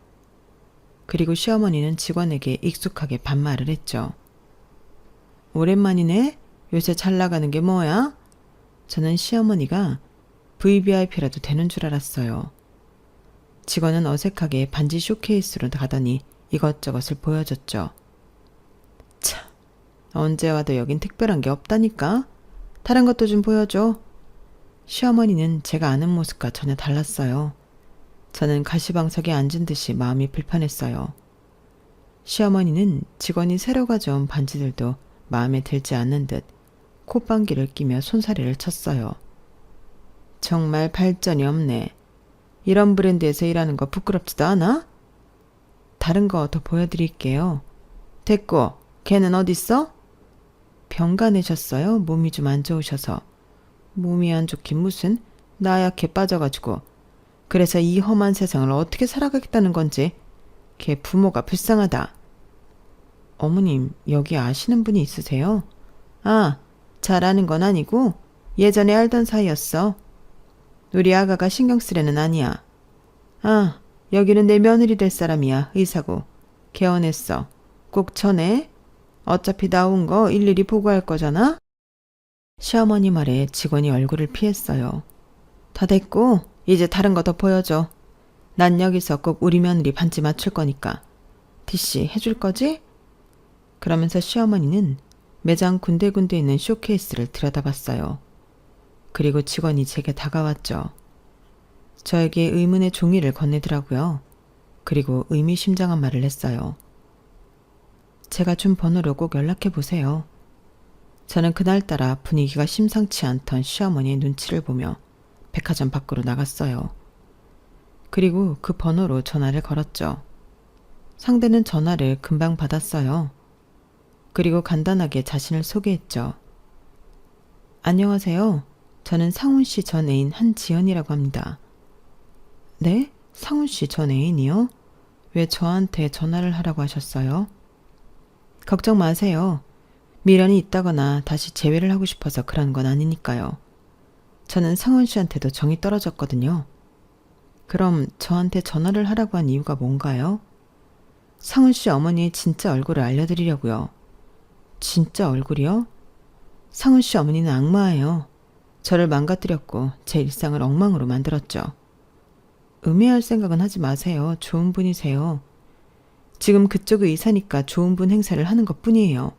그리고 시어머니는 직원에게 익숙하게 반말을 했죠. 오랜만이네? 요새 잘 나가는 게 뭐야? 저는 시어머니가 VVIP라도 되는 줄 알았어요. 직원은 어색하게 반지 쇼케이스로 가더니 이것저것을 보여줬죠. 참, 언제 와도 여긴 특별한 게 없다니까? 다른 것도 좀 보여줘. 시어머니는 제가 아는 모습과 전혀 달랐어요. 저는 가시방석에 앉은 듯이 마음이 불편했어요. 시어머니는 직원이 새로 가져온 반지들도 마음에 들지 않는 듯 콧방귀를 끼며 손사래를 쳤어요. 정말 발전이 없네. 이런 브랜드에서 일하는 거 부끄럽지도 않아? 다른 거 더 보여드릴게요. 됐고, 걔는 어딨어? 병가 내셨어요? 몸이 좀 안 좋으셔서. 몸이 안 좋긴 무슨, 나약해 빠져가지고. 그래서 이 험한 세상을 어떻게 살아가겠다는 건지. 걔 부모가 불쌍하다. 어머님, 여기 아시는 분이 있으세요? 아, 잘 아는 건 아니고 예전에 알던 사이였어. 우리 아가가 신경 쓸 애는 아니야. 아, 여기는 내 며느리 될 사람이야. 의사고. 개원했어. 꼭 전해. 어차피 나온 거 일일이 보고할 거잖아. 시어머니 말에 직원이 얼굴을 피했어요. 다 됐고 이제 다른 거 더 보여줘. 난 여기서 꼭 우리 며느리 반지 맞출 거니까. 디씨 해줄 거지? 그러면서 시어머니는 매장 군데군데 있는 쇼케이스를 들여다봤어요. 그리고 직원이 제게 다가왔죠. 저에게 의문의 종이를 건네더라고요. 그리고 의미심장한 말을 했어요. 제가 준 번호로 꼭 연락해 보세요. 저는 그날따라 분위기가 심상치 않던 시어머니의 눈치를 보며 백화점 밖으로 나갔어요. 그리고 그 번호로 전화를 걸었죠. 상대는 전화를 금방 받았어요. 그리고 간단하게 자신을 소개했죠. 안녕하세요. 저는 상훈 씨 전 애인 한지연이라고 합니다. 네? 상훈 씨 전 애인이요? 왜 저한테 전화를 하라고 하셨어요? 걱정 마세요. 미련이 있다거나 다시 재회를 하고 싶어서 그런 건 아니니까요. 저는 상훈 씨한테도 정이 떨어졌거든요. 그럼 저한테 전화를 하라고 한 이유가 뭔가요? 상훈 씨 어머니의 진짜 얼굴을 알려드리려고요. 진짜 얼굴이요? 상훈 씨 어머니는 악마예요. 저를 망가뜨렸고 제 일상을 엉망으로 만들었죠. 음해할 생각은 하지 마세요. 좋은 분이세요. 지금 그쪽 의사니까 좋은 분 행세를 하는 것뿐이에요.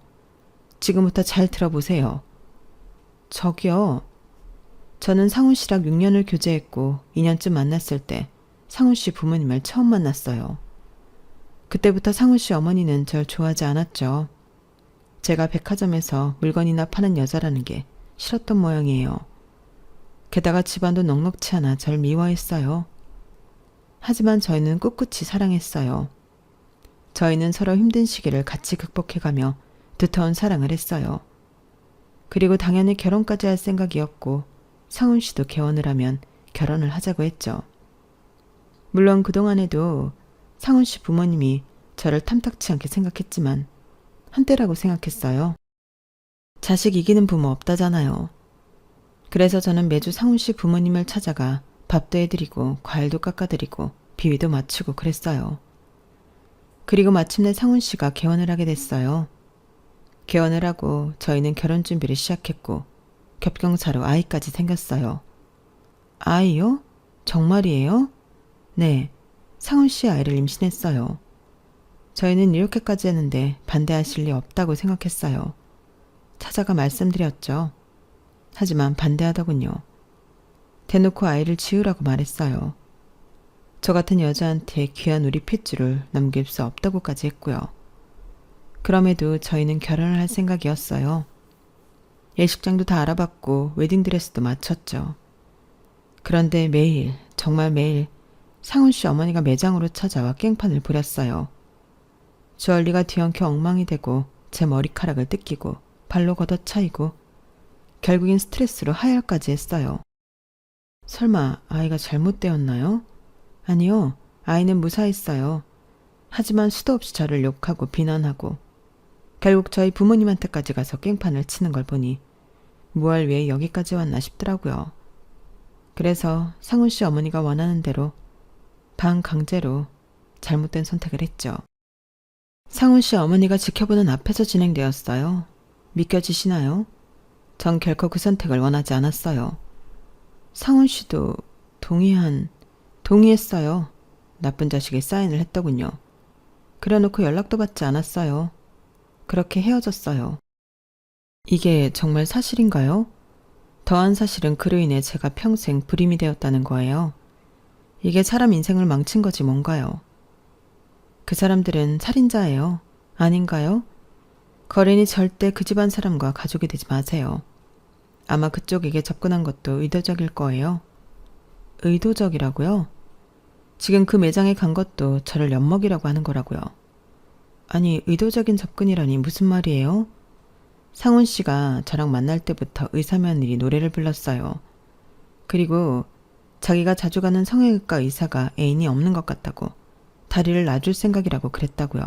지금부터 잘 들어보세요. 저기요. 저는 상훈 씨랑 6년을 교제했고 2년쯤 만났을 때 상훈 씨 부모님을 처음 만났어요. 그때부터 상훈 씨 어머니는 절 좋아하지 않았죠. 제가 백화점에서 물건이나 파는 여자라는 게 싫었던 모양이에요. 게다가 집안도 넉넉치 않아 절 미워했어요. 하지만 저희는 꿋꿋이 사랑했어요. 저희는 서로 힘든 시기를 같이 극복해가며 두터운 사랑을 했어요. 그리고 당연히 결혼까지 할 생각이었고 상훈 씨도 개원을 하면 결혼을 하자고 했죠. 물론 그동안에도 상훈 씨 부모님이 저를 탐탁치 않게 생각했지만 한때라고 생각했어요. 자식 이기는 부모 없다잖아요. 그래서 저는 매주 상훈 씨 부모님을 찾아가 밥도 해드리고 과일도 깎아드리고 비위도 맞추고 그랬어요. 그리고 마침내 상훈 씨가 개원을 하게 됐어요. 개원을 하고 저희는 결혼 준비를 시작했고 겹경사로 아이까지 생겼어요. 아이요? 정말이에요? 네, 상훈 씨 아이를 임신했어요. 저희는 이렇게까지 했는데 반대하실 리 없다고 생각했어요. 찾아가 말씀드렸죠. 하지만 반대하더군요. 대놓고 아이를 지으라고 말했어요. 저 같은 여자한테 귀한 우리 핏줄을 남길 수 없다고까지 했고요. 그럼에도 저희는 결혼을 할 생각이었어요. 예식장도 다 알아봤고 웨딩드레스도 맞췄죠. 그런데 매일, 정말 매일 상훈 씨 어머니가 매장으로 찾아와 깽판을 부렸어요. 주얼리가 뒤엉켜 엉망이 되고 제 머리카락을 뜯기고 발로 걷어차이고 결국엔 스트레스로 하혈까지 했어요. 설마 아이가 잘못되었나요? 아니요. 아이는 무사했어요. 하지만 수도 없이 저를 욕하고 비난하고 결국 저희 부모님한테까지 가서 깽판을 치는 걸 보니 무얼 위해 여기까지 왔나 싶더라고요. 그래서 상훈 씨 어머니가 원하는 대로 반강제로 잘못된 선택을 했죠. 상훈 씨 어머니가 지켜보는 앞에서 진행되었어요. 믿겨지시나요? 전 결코 그 선택을 원하지 않았어요. 상훈 씨도 동의했어요. 나쁜 자식이 사인을 했더군요. 그래놓고 연락도 받지 않았어요. 그렇게 헤어졌어요. 이게 정말 사실인가요? 더한 사실은 그로 인해 제가 평생 불임이 되었다는 거예요. 이게 사람 인생을 망친 거지 뭔가요? 그 사람들은 살인자예요. 아닌가요? 거린이 절대 그 집안 사람과 가족이 되지 마세요. 아마 그쪽에게 접근한 것도 의도적일 거예요. 의도적이라고요? 지금 그 매장에 간 것도 저를 엿먹이라고 하는 거라고요. 아니, 의도적인 접근이라니 무슨 말이에요? 상훈 씨가 저랑 만날 때부터 의사며느리 노래를 불렀어요. 그리고 자기가 자주 가는 성형외과 의사가 애인이 없는 것 같다고 다리를 놔줄 생각이라고 그랬다고요.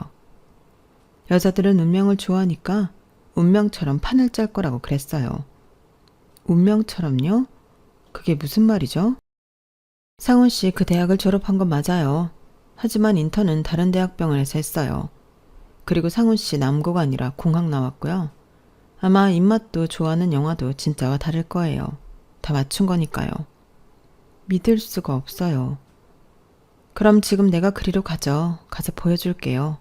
여자들은 운명을 좋아하니까 운명처럼 판을 짤 거라고 그랬어요. 운명처럼요? 그게 무슨 말이죠? 상훈 씨 그 대학을 졸업한 건 맞아요. 하지만 인턴은 다른 대학병원에서 했어요. 그리고 상훈 씨 남고가 아니라 공학 나왔고요. 아마 입맛도 좋아하는 영화도 진짜와 다를 거예요. 다 맞춘 거니까요. 믿을 수가 없어요. 그럼 지금 내가 그리로 가죠. 가서 보여줄게요.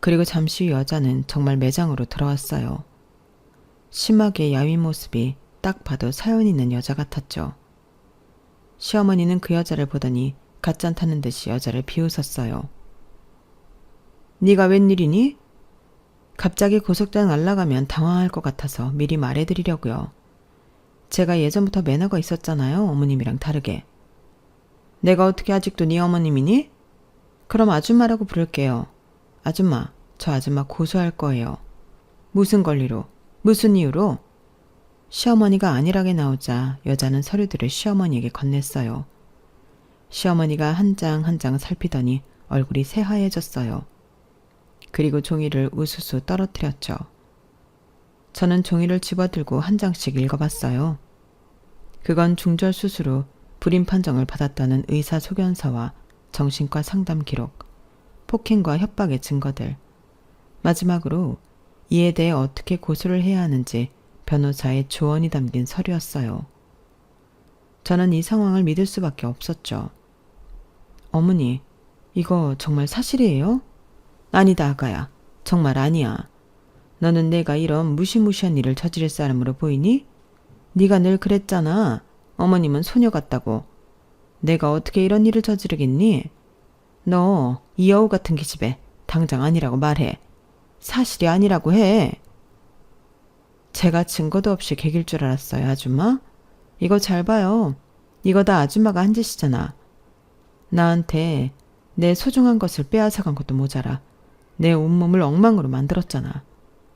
그리고 잠시 후 여자는 정말 매장으로 들어왔어요. 심하게 야윈 모습이 딱 봐도 사연 있는 여자 같았죠. 시어머니는 그 여자를 보더니 갓잔 타는 듯이 여자를 비웃었어요. 네가 웬일이니? 갑자기 고속장 날아가면 당황할 것 같아서 미리 말해드리려고요. 제가 예전부터 매너가 있었잖아요. 어머님이랑 다르게. 내가 어떻게 아직도 네 어머님이니? 그럼 아줌마라고 부를게요. 아줌마, 저 아줌마 고소할 거예요. 무슨 권리로? 무슨 이유로? 시어머니가 안일하게 나오자 여자는 서류들을 시어머니에게 건넸어요. 시어머니가 한 장 한 장 살피더니 얼굴이 새하얘졌어요. 그리고 종이를 우수수 떨어뜨렸죠. 저는 종이를 집어들고 한 장씩 읽어봤어요. 그건 중절 수술 후 불임 판정을 받았다는 의사 소견서와 정신과 상담 기록, 폭행과 협박의 증거들, 마지막으로 이에 대해 어떻게 고소를 해야 하는지 변호사의 조언이 담긴 서류였어요. 저는 이 상황을 믿을 수밖에 없었죠. 어머니, 이거 정말 사실이에요? 아니다, 아가야. 정말 아니야. 너는 내가 이런 무시무시한 일을 저지를 사람으로 보이니? 네가 늘 그랬잖아. 어머님은 소녀 같다고. 내가 어떻게 이런 일을 저지르겠니? 너 이 여우 같은 기집애 당장 아니라고 말해. 사실이 아니라고 해. 제가 증거도 없이 개길 줄 알았어요, 아줌마? 이거 잘 봐요. 이거 다 아줌마가 한 짓이잖아. 나한테 내 소중한 것을 빼앗아간 것도 모자라 내 온몸을 엉망으로 만들었잖아.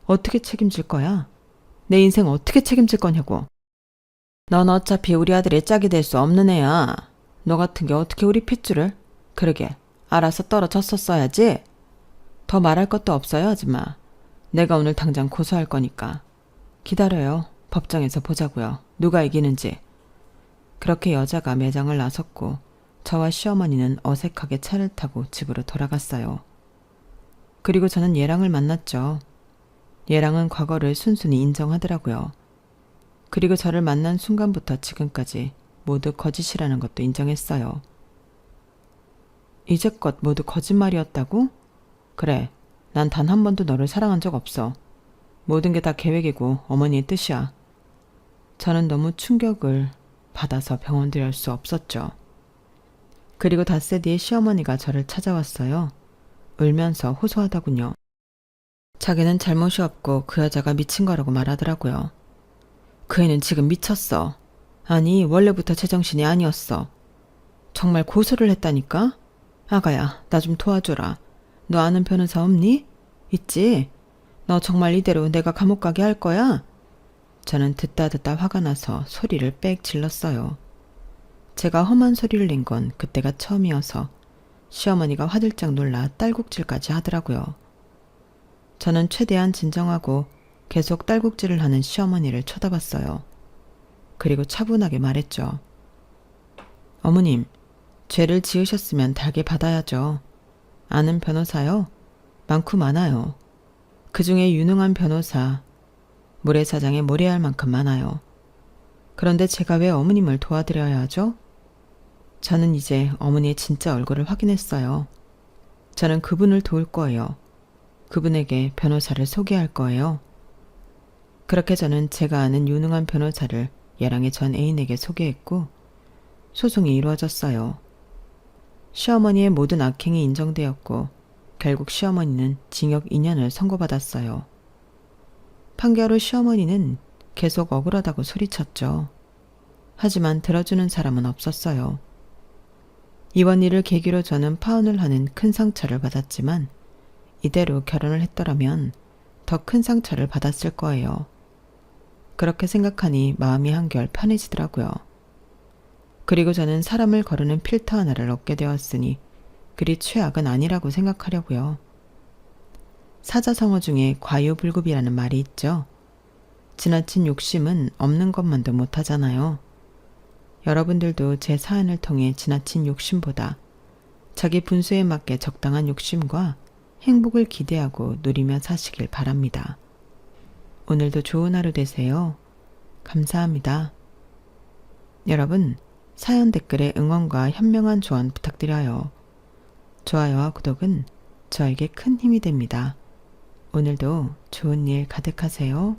어떻게 책임질 거야? 내 인생 어떻게 책임질 거냐고. 넌 어차피 우리 아들의 짝이 될 수 없는 애야. 너 같은 게 어떻게 우리 핏줄을? 그러게, 알아서 떨어졌었어야지. 더 말할 것도 없어요, 아줌마. 내가 오늘 당장 고소할 거니까. 기다려요. 법정에서 보자고요. 누가 이기는지. 그렇게 여자가 매장을 나섰고 저와 시어머니는 어색하게 차를 타고 집으로 돌아갔어요. 그리고 저는 예랑을 만났죠. 예랑은 과거를 순순히 인정하더라고요. 그리고 저를 만난 순간부터 지금까지 모두 거짓이라는 것도 인정했어요. 이제껏 모두 거짓말이었다고? 그래, 난 단 한 번도 너를 사랑한 적 없어. 모든 게 다 계획이고 어머니의 뜻이야. 저는 너무 충격을 받아서 병원 들여올 수 없었죠. 그리고 닷새 뒤에 시어머니가 저를 찾아왔어요. 울면서 호소하더군요. 자기는 잘못이 없고 그 여자가 미친 거라고 말하더라고요. 그 애는 지금 미쳤어. 아니, 원래부터 제정신이 아니었어. 정말 고소를 했다니까? 아가야, 나 좀 도와줘라. 너 아는 변호사 없니? 있지? 너 정말 이대로 내가 감옥 가게 할 거야? 저는 듣다 화가 나서 소리를 빽 질렀어요. 제가 험한 소리를 낸 건 그때가 처음이어서 시어머니가 화들짝 놀라 딸꾹질까지 하더라고요. 저는 최대한 진정하고 계속 딸꾹질을 하는 시어머니를 쳐다봤어요. 그리고 차분하게 말했죠. 어머님, 죄를 지으셨으면 달게 받아야죠. 아는 변호사요? 많고 많아요. 그 중에 유능한 변호사, 모래사장에 모래알 만큼 많아요. 그런데 제가 왜 어머님을 도와드려야 하죠? 저는 이제 어머니의 진짜 얼굴을 확인했어요. 저는 그분을 도울 거예요. 그분에게 변호사를 소개할 거예요. 그렇게 저는 제가 아는 유능한 변호사를 예랑의 전 애인에게 소개했고 소송이 이루어졌어요. 시어머니의 모든 악행이 인정되었고 결국 시어머니는 징역 2년을 선고받았어요. 판결 후 시어머니는 계속 억울하다고 소리쳤죠. 하지만 들어주는 사람은 없었어요. 이번 일을 계기로 저는 파혼을 하는 큰 상처를 받았지만 이대로 결혼을 했더라면 더 큰 상처를 받았을 거예요. 그렇게 생각하니 마음이 한결 편해지더라고요. 그리고 저는 사람을 거르는 필터 하나를 얻게 되었으니 그리 최악은 아니라고 생각하려고요. 사자성어 중에 과유불급이라는 말이 있죠. 지나친 욕심은 없는 것만도 못하잖아요. 여러분들도 제 사연을 통해 지나친 욕심보다 자기 분수에 맞게 적당한 욕심과 행복을 기대하고 누리며 사시길 바랍니다. 오늘도 좋은 하루 되세요. 감사합니다. 여러분, 사연 댓글에 응원과 현명한 조언 부탁드려요. 좋아요와 구독은 저에게 큰 힘이 됩니다. 오늘도 좋은 일 가득하세요.